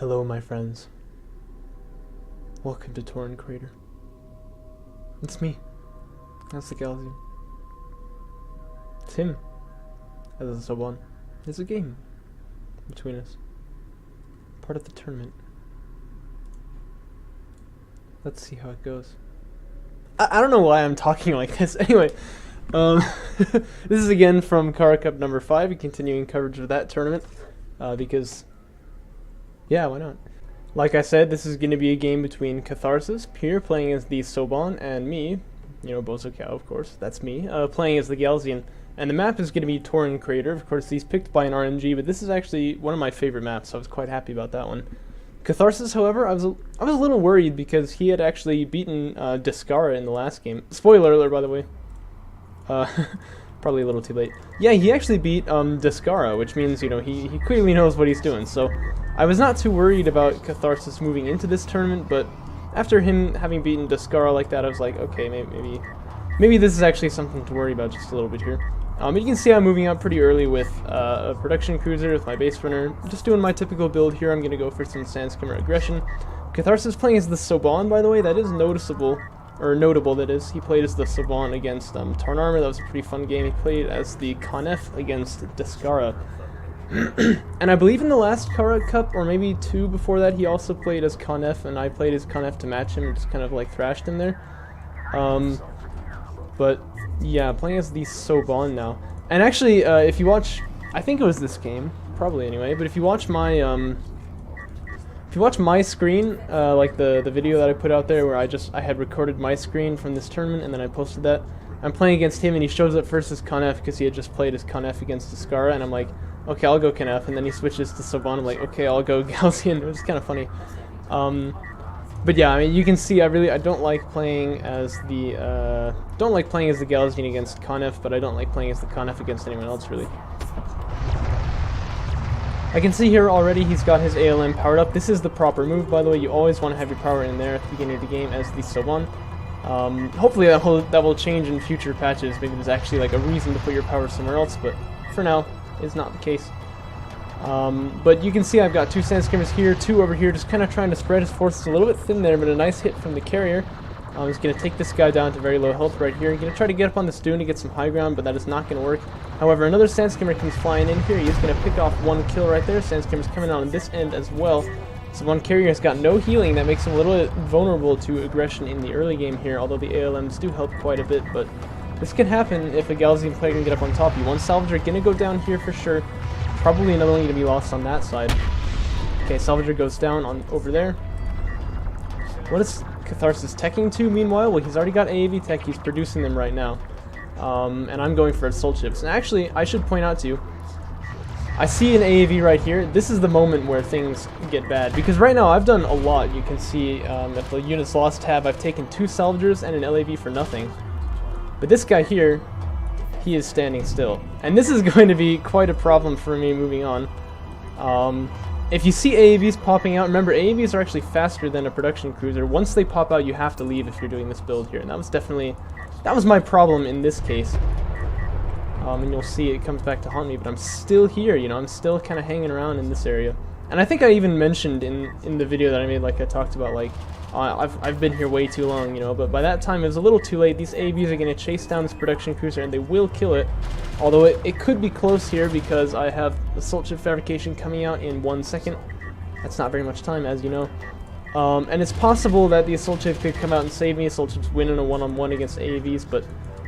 Hello, my friends. Welcome to Torrent Crater. It's me. That's the Galzian. It's him. As a sub-on. There's a game between us. Part of the tournament. Let's see how it goes. I don't know why I'm talking like this. Anyway, this is again from Kharak Cup number 5, continuing coverage of that tournament. Because, yeah, why not? Like I said, this is going to be a game between Catharsis, here playing as the Soban, and me, Bozocow, of course, that's me, playing as the Galzian. And the map is going to be Torrent Crater. Of course, he's picked by an RNG, but this is actually one of my favorite maps, so I was quite happy about that one. Catharsis, however, I was a little worried because he had actually beaten Descara in the last game. Spoiler alert, by the way. Probably a little too late. Yeah, he actually beat Descara, which means, he clearly knows what he's doing. So I was not too worried about Catharsis moving into this tournament, but after him having beaten Descara like that, I was like, okay, maybe this is actually something to worry about just a little bit here. You can see I'm moving up pretty early with a production cruiser with my base runner. Just doing my typical build here. I'm going to go for some Sandskimmer aggression. Catharsis playing as the Soban, by the way. That is noticeable, or notable that is. He played as the Soban against Tarn Armor. That was a pretty fun game. He played as the Khanef against Descara. And I believe in the last Kharak Cup, or maybe 2 before that, he also played as Khanef, and I played as Khanef to match him and just kind of like thrashed him there. But yeah, playing as the Soban now. And actually, if you watch, I think it was this game, probably anyway, but if you watch my screen, like the video that I put out there where I had recorded my screen from this tournament and then I posted that, I'm playing against him and he shows up first as Khanef because he had just played as Khanef against Descara, and I'm like, okay, I'll go Khanef, and then he switches to Soban, I'm like, okay, I'll go Galzian. It was kind of funny. But yeah, I mean, you can see I don't like playing as the Galzian against Khanef, but I don't like playing as the Khanef against anyone else, really. I can see here already he's got his ALM powered up. This is the proper move, by the way. You always want to have your power in there at the beginning of the game as the Soban. Hopefully that will change in future patches. Maybe there's actually like a reason to put your power somewhere else, but for now, it's not the case. But you can see I've got 2 Sandskimmers here, 2 over here, just kind of trying to spread his forces a little bit thin there, but a nice hit from the carrier. He's going to take this guy down to very low health right here. He's going to try to get up on this dune to get some high ground, but that is not going to work. However, another Sandskimmer comes flying in here. He's going to pick off 1 kill right there. Sandskimmer's coming out on this end as well. So one carrier has got no healing. That makes him a little bit vulnerable to aggression in the early game here, although the ALMs do help quite a bit, but this can happen if a Galzian player can get up on top. You one Salvager going to go down here for sure. Probably another one going to be lost on that side. Okay, Salvager goes down on over there. What is Catharsis teching to meanwhile? Well, he's already got AAV tech. He's producing them right now. And I'm going for assault ships. And actually, I should point out to you, I see an AAV right here. This is the moment where things get bad. Because right now, I've done a lot. You can see at the units lost tab, I've taken 2 Salvagers and an LAV for nothing. But this guy here, he is standing still. And this is going to be quite a problem for me moving on. If you see AAVs popping out, remember AAVs are actually faster than a production cruiser. Once they pop out, you have to leave if you're doing this build here. And that was my problem in this case. And you'll see it comes back to haunt me, but I'm still here, I'm still kind of hanging around in this area. And I think I even mentioned in the video that I made, like I talked about, like, I've been here way too long, but by that time it was a little too late. These AVs are going to chase down this production cruiser and they will kill it. Although it could be close here because I have assault ship fabrication coming out in 1 second. That's not very much time, as you know. And it's possible that the assault ship could come out and save me. Assault ships win in a one-on-one against AAVs, but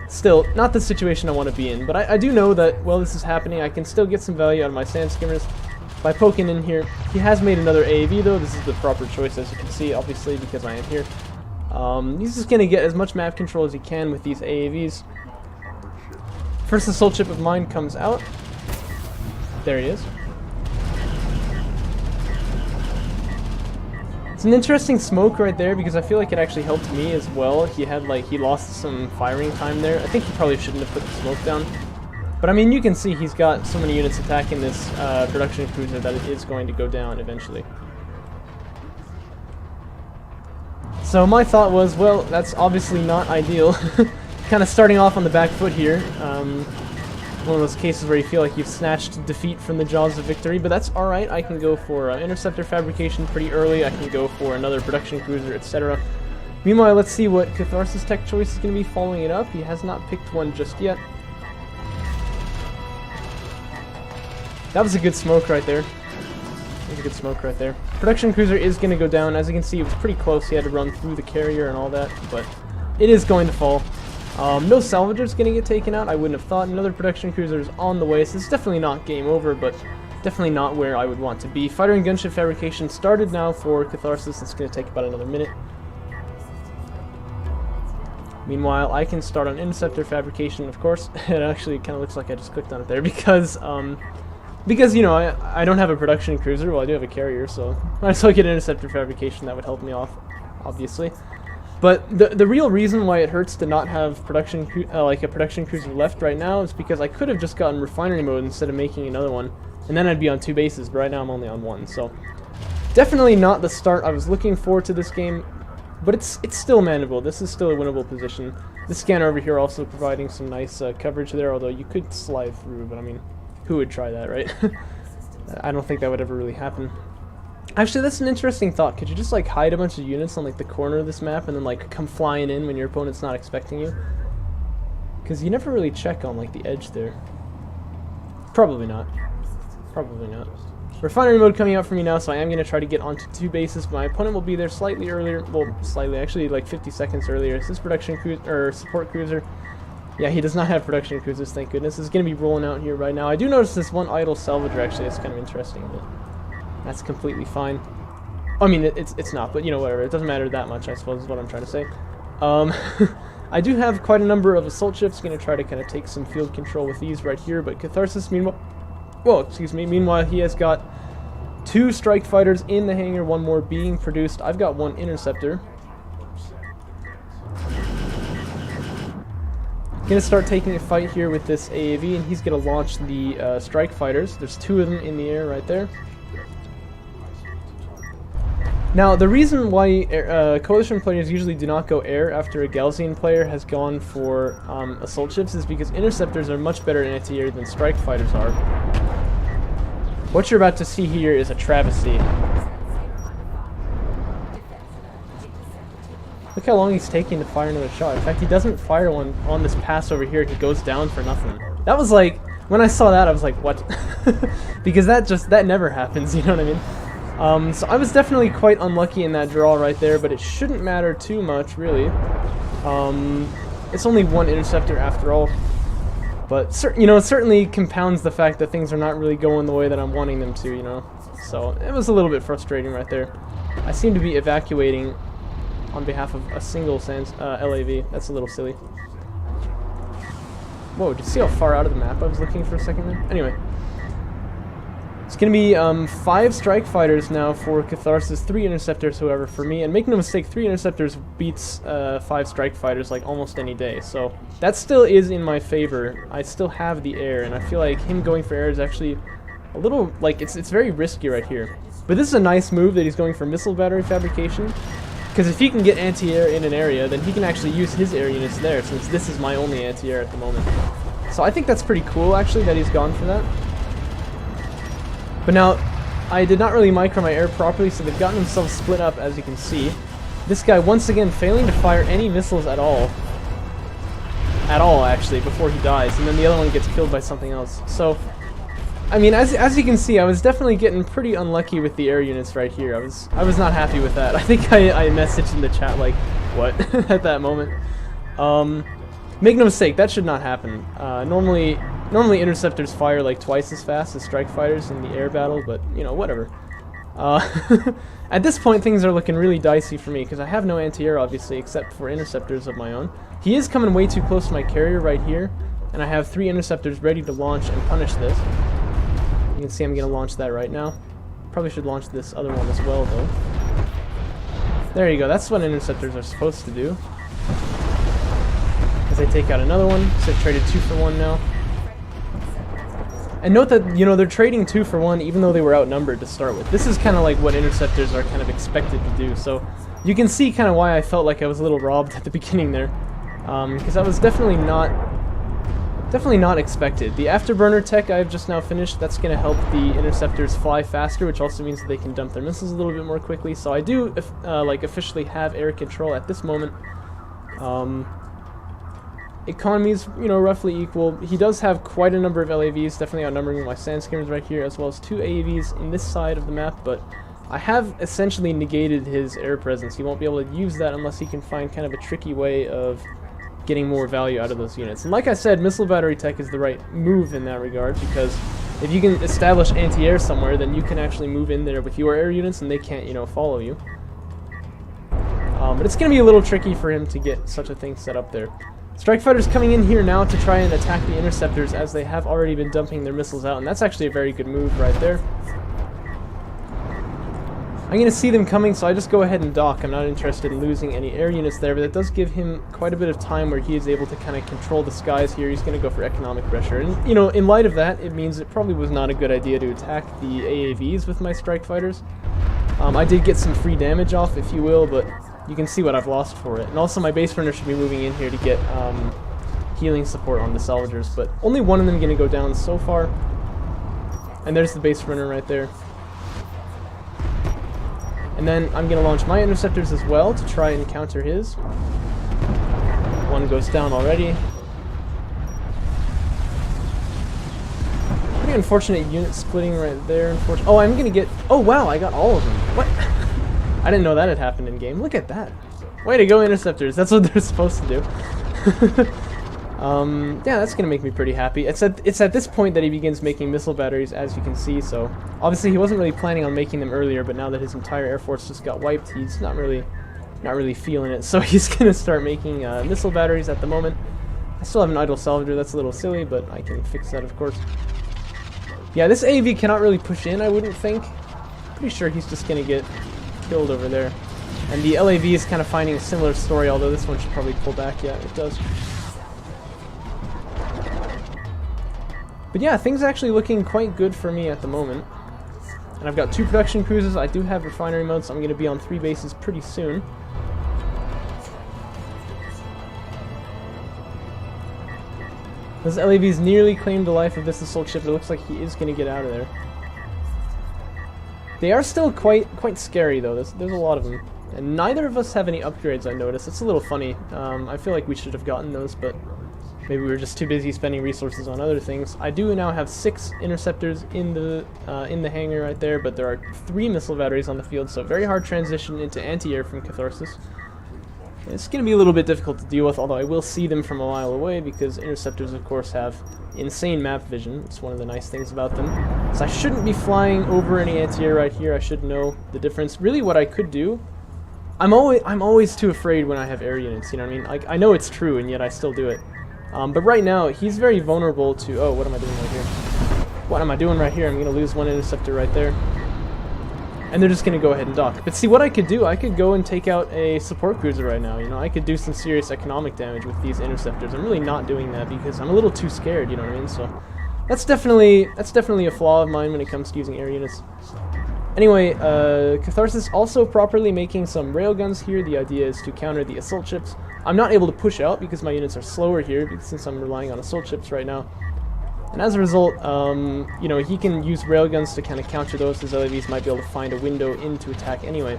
still, not the situation I want to be in. But I do know that while this is happening, I can still get some value out of my Sandskimmers by poking in here. He has made another AAV though. This is the proper choice, as you can see, obviously, because I am here. He's just going to get as much map control as he can with these AAVs. First assault ship of mine comes out. There he is. It's an interesting smoke right there because I feel like it actually helped me as well. He lost some firing time there. I think he probably shouldn't have put the smoke down. But I mean, you can see he's got so many units attacking this production cruiser that it is going to go down eventually. So my thought was, well, that's obviously not ideal. Kind of starting off on the back foot here. one of those cases where you feel like you've snatched defeat from the jaws of victory, but that's alright. I can go for interceptor fabrication pretty early, I can go for another production cruiser, etc. Meanwhile, let's see what Catharsis' tech choice is going to be following it up. He has not picked one just yet. That was a good smoke right there. That was a good smoke right there. Production cruiser is going to go down. As you can see, it was pretty close. He had to run through the carrier and all that, but it is going to fall. No salvager's going to get taken out. I wouldn't have thought. Another production cruiser is on the way, so it's definitely not game over, but definitely not where I would want to be. Fighter and gunship fabrication started now for Catharsis. It's going to take about another minute. Meanwhile, I can start on interceptor fabrication, of course. It actually kind of looks like I just clicked on it there because you know, I don't have a production cruiser. Well, I do have a carrier, so might as well get interceptor fabrication. That would help me off, obviously. But the real reason why it hurts to not have production like a production cruiser left right now is because I could have just gotten refinery mode instead of making another one, and then I'd be on 2 bases. But right now I'm only on 1, so definitely not the start I was looking for to this game. But it's still manageable. This is still a winnable position. This scanner over here also providing some nice coverage there, although you could slide through, but I mean, who would try that, right? I don't think that would ever really happen. Actually, that's an interesting thought. Could you just like hide a bunch of units on like the corner of this map and then like come flying in when your opponent's not expecting you? Because you never really check on like the edge there. Probably not. Probably not. Refinery mode coming out for me now, so I am going to try to get onto 2 bases. My opponent will be there slightly earlier. Well, slightly, actually like 50 seconds earlier. Is this production cruiser or support cruiser? Yeah, he does not have production cruisers, thank goodness. It's going to be rolling out here right now. I do notice this one idle salvager, actually. That's kind of interesting, but that's completely fine. I mean, it's not, but you know, whatever. It doesn't matter that much, I suppose, is what I'm trying to say. I do have quite a number of assault ships. Going to try to kind of take some field control with these right here, but Catharsis, meanwhile... Well, excuse me. Meanwhile, he has got 2 strike fighters in the hangar, 1 more being produced. I've got 1 interceptor. Gonna start taking a fight here with this AAV, and he's gonna launch the strike fighters. There's 2 of them in the air right there. Now, the reason why Coalition players usually do not go air after a Gaussian player has gone for assault ships is because interceptors are much better in anti-air than strike fighters are. What you're about to see here is a travesty. Look how long he's taking to fire another shot. In fact, he doesn't fire one on this pass over here. He goes down for nothing. That was like, when I saw that, I was like, what? Because that never happens, you know what I mean? So I was definitely quite unlucky in that draw right there, but it shouldn't matter too much, really. It's only 1 interceptor after all. But, you know, it certainly compounds the fact that things are not really going the way that I'm wanting them to, you know? So, it was a little bit frustrating right there. I seem to be evacuating on behalf of a single LAV. That's a little silly. Whoa, did you see how far out of the map I was looking for a second there? Anyway. It's going to be 5 strike fighters now for Catharsis, 3 interceptors, however, for me. And make no mistake, 3 interceptors beats 5 strike fighters like almost any day. So that still is in my favor. I still have the air, and I feel like him going for air is actually a little, like, it's very risky right here. But this is a nice move that he's going for missile battery fabrication. Because if he can get anti-air in an area, then he can actually use his air units there, since this is my only anti-air at the moment. So I think that's pretty cool, actually, that he's gone for that. But now, I did not really micro my air properly, so they've gotten themselves split up, as you can see. This guy, once again, failing to fire any missiles at all. At all, actually, before he dies. And then the other one gets killed by something else. So, I mean, as you can see, I was definitely getting pretty unlucky with the air units right here. I was not happy with that. I think I messaged in the chat, like, what? At that moment. Make no mistake, that should not happen. Normally interceptors fire like twice as fast as strike fighters in the air battle, but, you know, whatever. At this point, things are looking really dicey for me, because I have no anti-air, obviously, except for interceptors of my own. He is coming way too close to my carrier right here, and I have 3 interceptors ready to launch and punish this. You can see I'm going to launch that right now. Probably should launch this other one as well, though. There you go, that's what interceptors are supposed to do. As I take out another one, so I traded 2 for 1 now. And note that, you know, they're trading 2 for 1 even though they were outnumbered to start with. This is kind of like what interceptors are kind of expected to do. So you can see kind of why I felt like I was a little robbed at the beginning there. Because I was definitely not Definitely not expected. The afterburner tech I've just now finished, that's going to help the interceptors fly faster, which also means that they can dump their missiles a little bit more quickly. So I do like officially have air control at this moment. Economy's, you know, roughly equal. He does have quite a number of LAVs, definitely outnumbering my sand skimmers right here, as well as 2 AAVs in this side of the map, but I have essentially negated his air presence. He won't be able to use that unless he can find kind of a tricky way of getting more value out of those units. And like I said, missile battery tech is the right move in that regard, because if you can establish anti-air somewhere, then you can actually move in there with your air units and they can't, you know, follow you. But it's going to be a little tricky for him to get such a thing set up there. Strike fighters coming in here now to try and attack the interceptors, as they have already been dumping their missiles out, and that's actually a very good move right there. I'm going to see them coming, so I just go ahead and dock. I'm not interested in losing any air units there, but it does give him quite a bit of time where he is able to kind of control the skies here. He's going to go for economic pressure, and you know, in light of that, it means it probably was not a good idea to attack the AAVs with my strike fighters. I did get some free damage off, if you will, but you can see what I've lost for it. And also my base runner should be moving in here to get healing support on the salvagers, but only one of them going to go down so far. And there's the base runner right there. And then I'm going to launch my interceptors as well to try and counter his. One goes down already. Pretty unfortunate unit splitting right there. Oh, I'm going to get... Oh, wow, I got all of them. What? I didn't know that had happened in game. Look at that. Way to go, interceptors. That's what they're supposed to do. Yeah, that's going to make me pretty happy. It's at this point that he begins making missile batteries, as you can see. So obviously he wasn't really planning on making them earlier, but now that his entire air force just got wiped, he's not really feeling it. So he's going to start making missile batteries at the moment. I still have an idle salvager. That's a little silly, but I can fix that, of course. Yeah, this AV cannot really push in, I wouldn't think. Pretty sure he's just going to get killed over there. And the LAV is kind of finding a similar story, although this one should probably pull back. Yeah, it does. But yeah, things are actually looking quite good for me at the moment. And I've got 2 production cruises. I do have refinery mode, so I'm going to be on 3 bases pretty soon. This LAV's nearly claimed the life of this assault ship. It looks like he is going to get out of there. They are still quite scary, though. There's a lot of them. And neither of us have any upgrades, I noticed. It's a little funny. I feel like we should have gotten those, but maybe we were just too busy spending resources on other things. I do now have 6 interceptors in the hangar right there, but there are 3 missile batteries on the field, so very hard transition into anti-air from Catharsis. It's going to be a little bit difficult to deal with, although I will see them from a mile away, because interceptors, of course, have insane map vision. It's one of the nice things about them. So I shouldn't be flying over any anti-air right here. I should know the difference. Really, what I could do... I'm always too afraid when I have air units, you know what I mean? Like, I know it's true, and yet I still do it. But right now, he's very vulnerable to... Oh, what am I doing right here? What am I doing right here? I'm going to lose 1 interceptor right there. And they're just going to go ahead and dock. But see, what I could do, I could go and take out a support cruiser right now. You know, I could do some serious economic damage with these interceptors. I'm really not doing that because I'm a little too scared, you know what I mean? So that's definitely a flaw of mine when it comes to using air units. Anyway, Catharsis also properly making some railguns here. The idea is to counter the assault ships. I'm not able to push out because my units are slower here, since I'm relying on assault ships right now. And as a result, you know, he can use railguns to kind of counter those. His LAVs might be able to find a window in to attack anyway.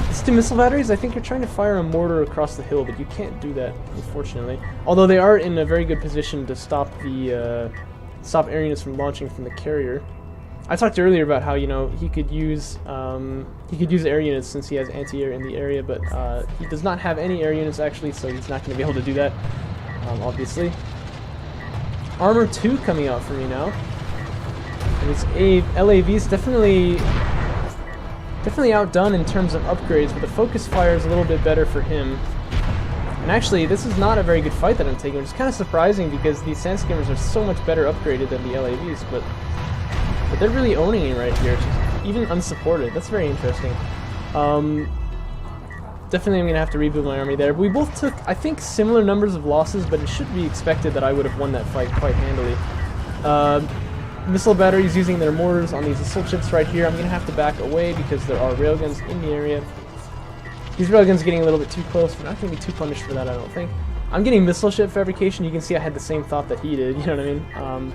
These 2 missile batteries, I think you're trying to fire a mortar across the hill, but you can't do that, unfortunately. Although they are in a very good position to stop the air units from launching from the carrier. I talked earlier about how, you know, he could use air units since he has anti-air in the area, but he does not have any air units actually, so he's not going to be able to do that, obviously. Armor 2 coming out for me now. And his LAV's definitely outdone in terms of upgrades, but the focus fire is a little bit better for him. And actually, this is not a very good fight that I'm taking, which is kind of surprising because these sand skimmers are so much better upgraded than the LAVs, but they're really owning it right here, even unsupported. That's very interesting. Definitely I'm going to have to rebuild my army there. We both took, I think, similar numbers of losses, but it should be expected that I would have won that fight quite handily. Missile batteries using their mortars on these assault ships right here. I'm going to have to back away because there are railguns in the area. These railguns getting a little bit too close. We're not going to be too punished for that, I don't think. I'm getting missile ship fabrication. You can see I had the same thought that he did, you know what I mean?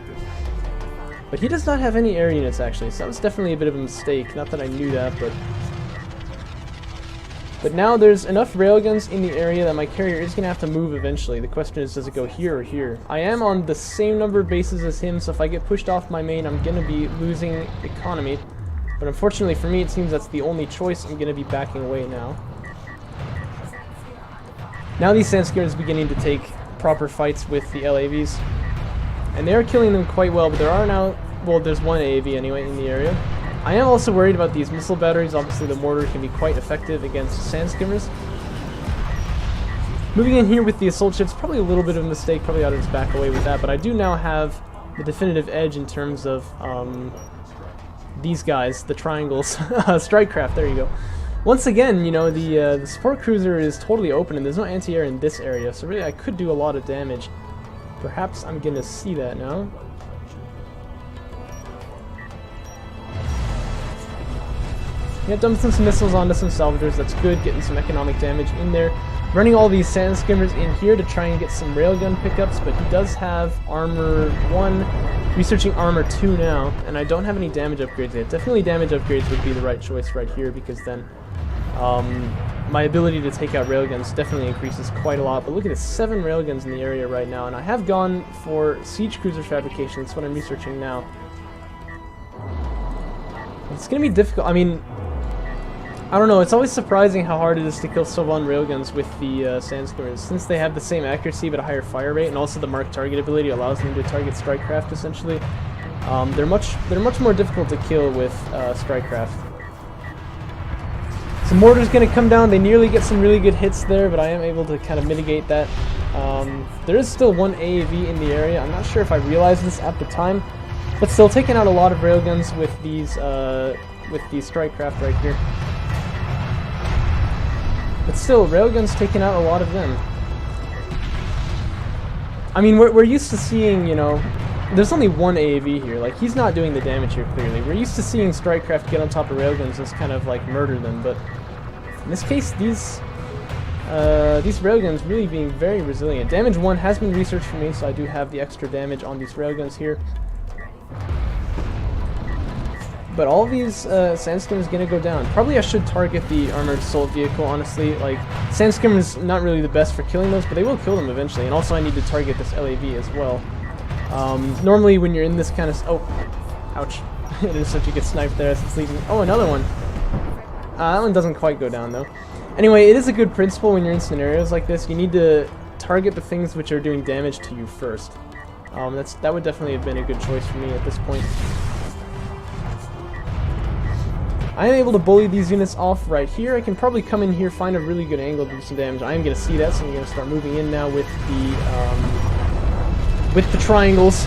But he does not have any air units, actually, so that was definitely a bit of a mistake. Not that I knew that, but now there's enough railguns in the area that my carrier is going to have to move eventually. The question is, does it go here or here? I am on the same number of bases as him, so if I get pushed off my main, I'm going to be losing economy. But unfortunately for me, it seems that's the only choice. I'm going to be backing away now. Now these Sandskimmers are beginning to take proper fights with the LAVs. And they are killing them quite well, but there are now, well, there's one AAV anyway in the area. I am also worried about these missile batteries. Obviously the mortar can be quite effective against Sandskimmers. Moving in here with the assault ships, probably a little bit of a mistake, probably ought to just back away with that, but I do now have the definitive edge in terms of these guys, the triangles. Strike craft, there you go. Once again, you know, the support cruiser is totally open and there's no anti-air in this area, so really I could do a lot of damage. Perhaps I'm gonna see that now. Yeah, dumping some missiles onto some salvagers, that's good, getting some economic damage in there. Running all these Sandskimmers in here to try and get some railgun pickups, but he does have armor 1, researching armor 2 now, and I don't have any damage upgrades yet. Definitely damage upgrades would be the right choice right here, because then my ability to take out railguns definitely increases quite a lot. But look at this, 7 railguns in the area right now, and I have gone for siege cruiser fabrication. That's what I'm researching now. It's going to be difficult. I mean, I don't know, it's always surprising how hard it is to kill Sovan railguns with the Sandskimmers, since they have the same accuracy but a higher fire rate, and also the marked target ability allows them to target strikecraft essentially. They're much more difficult to kill with strikecraft. So mortar's gonna come down. They nearly get some really good hits there, but I am able to kind of mitigate that. There is still one AAV in the area. I'm not sure if I realized this at the time, but still taking out a lot of railguns with these strikecraft right here. But still, railguns taking out a lot of them. I mean, we're used to seeing, you know, there's only one AAV here. Like, he's not doing the damage here, clearly. We're used to seeing strikecraft get on top of railguns and just kind of, like, murder them. But in this case, these railguns really being very resilient. Damage 1 has been researched for me, so I do have the extra damage on these railguns here. But all of these Sandskimmers gonna go down. Probably I should target the armored assault vehicle, honestly. Like, Sandskimmer's not really the best for killing those, but they will kill them eventually. And also I need to target this LAV as well. Normally when you're in this kind of... Oh, ouch. It is such a good snipe there as it's leaving. Oh, another one. That one doesn't quite go down, though. Anyway, it is a good principle when you're in scenarios like this. You need to target the things which are doing damage to you first. That would definitely have been a good choice for me at this point. I am able to bully these units off right here. I can probably come in here, find a really good angle to do some damage. I am going to see that, so I'm going to start moving in now with the triangles.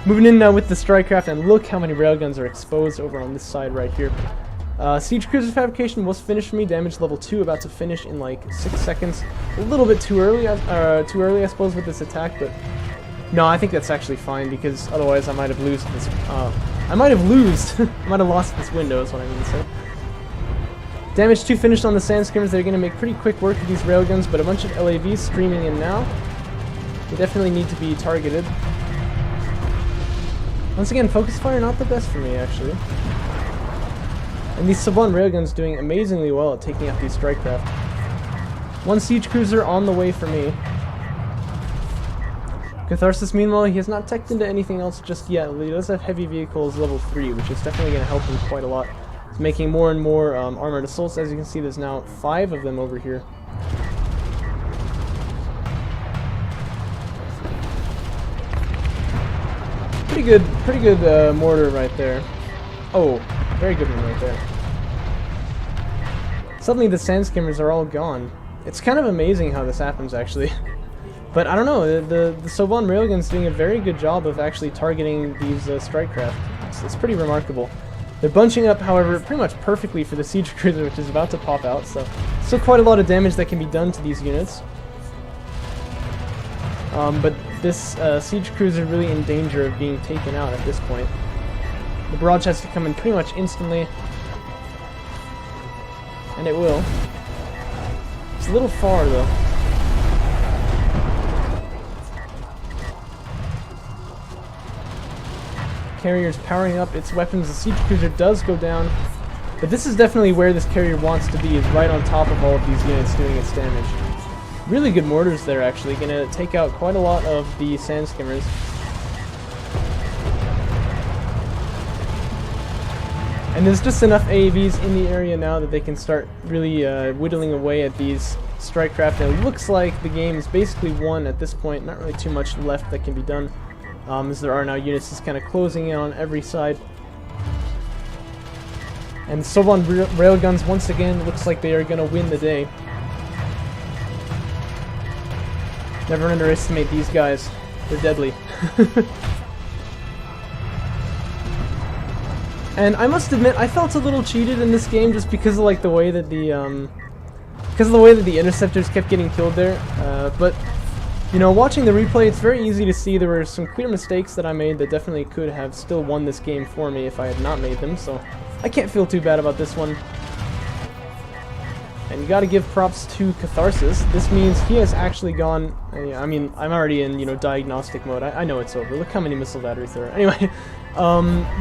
Moving in now with the strikecraft, and look how many railguns are exposed over on this side right here. Siege cruiser fabrication was finished for me. Damage level 2, about to finish in like 6 seconds. A little bit too early, I suppose, with this attack, but no, I think that's actually fine, because otherwise I might have lost this. I might have lost this window, is what I mean to say. Damage 2 finished on the Sandskimmers. They're going to make pretty quick work of these railguns, but a bunch of LAVs streaming in now. They definitely need to be targeted. Once again, focus fire not the best for me, actually. And these Saban railguns doing amazingly well at taking out these strikecraft. One siege cruiser on the way for me. Catharsis, meanwhile, he has not teched into anything else just yet. He does have heavy vehicles level 3, which is definitely going to help him quite a lot. He's making more and more armored assaults. As you can see, there's now 5 of them over here. Pretty good mortar right there. Oh, very good one right there. Suddenly the Sandskimmers are all gone. It's kind of amazing how this happens, actually. But I don't know, the Sovan railgun's doing a very good job of actually targeting these strikecraft. It's pretty remarkable. They're bunching up, however, pretty much perfectly for the siege cruiser, which is about to pop out, so still quite a lot of damage that can be done to these units. But this siege cruiser really in danger of being taken out at this point. The barrage has to come in pretty much instantly, and it will. It's a little far, though. carrier's powering up its weapons. The siege cruiser does go down. But this is definitely where this carrier wants to be, is right on top of all of these units doing its damage. Really good mortars there, actually. Gonna take out quite a lot of the sand skimmers. And there's just enough AAVs in the area now that they can start really whittling away at these strike craft. And it looks like the game is basically won at this point. Not really too much left that can be done, as there are now units just kind of closing in on every side. And Sovan railguns, once again, looks like they are going to win the day. Never underestimate these guys. They're deadly. And I must admit, I felt a little cheated in this game just because of like the way that the interceptors kept getting killed there. But you know, watching the replay, it's very easy to see there were some clear mistakes that I made that definitely could have still won this game for me if I had not made them. So I can't feel too bad about this one. And you gotta give props to Catharsis. This means he has actually gone... I mean, I'm already in, you know, diagnostic mode. I know it's over. Look how many missile batteries there are. Anyway,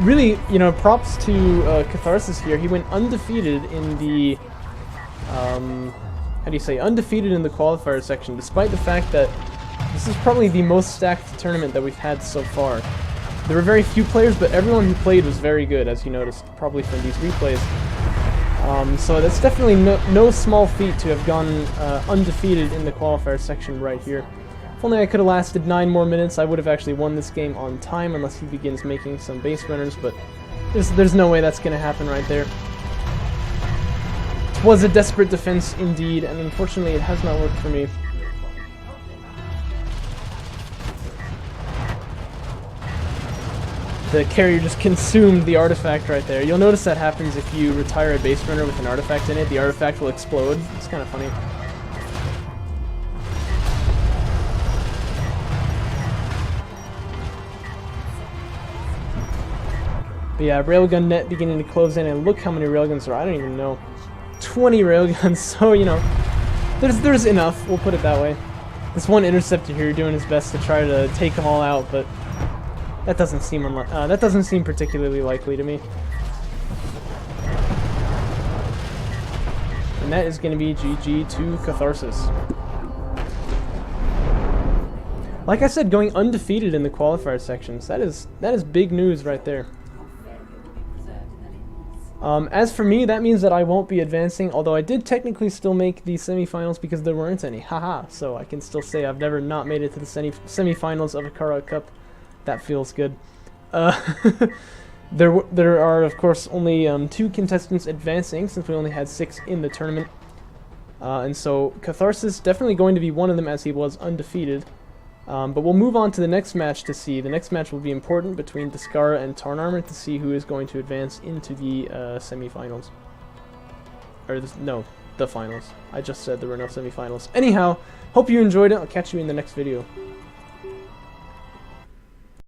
really, you know, props to Catharsis here. He went undefeated in the... how do you say? Undefeated in the qualifier section, despite the fact that this is probably the most stacked tournament that we've had so far. There were very few players, but everyone who played was very good, as you noticed, probably from these replays. So that's definitely no small feat to have gone undefeated in the qualifier section right here. If only I could have lasted 9 more minutes, I would have actually won this game on time, unless he begins making some base runners, but there's no way that's going to happen right there. It was a desperate defense indeed, and unfortunately it has not worked for me. The carrier just consumed the artifact right there. You'll notice that happens if you retire a base runner with an artifact in it. The artifact will explode. It's kind of funny. But yeah, railgun net beginning to close in, and look how many railguns there are. I don't even know. 20 railguns, so, you know, there's enough. We'll put it that way. This one interceptor here doing his best to try to take them all out, but that doesn't seem particularly likely to me. And that is going to be GG to Catharsis. Like I said, going undefeated in the qualifier sections, that is big news right there. As for me, that means that I won't be advancing, although I did technically still make the semifinals because there weren't any. Haha, so I can still say I've never not made it to the semifinals of a Kharak Cup. That feels good. There are, of course, only 2 contestants advancing, since we only had 6 in the tournament. And so Catharsis definitely going to be one of them, as he was undefeated. But we'll move on to the next match to see. The next match will be important between Discara and Tarn Armor to see who is going to advance into the semifinals. Or, the finals. I just said there were no semifinals. Anyhow, hope you enjoyed it. I'll catch you in the next video.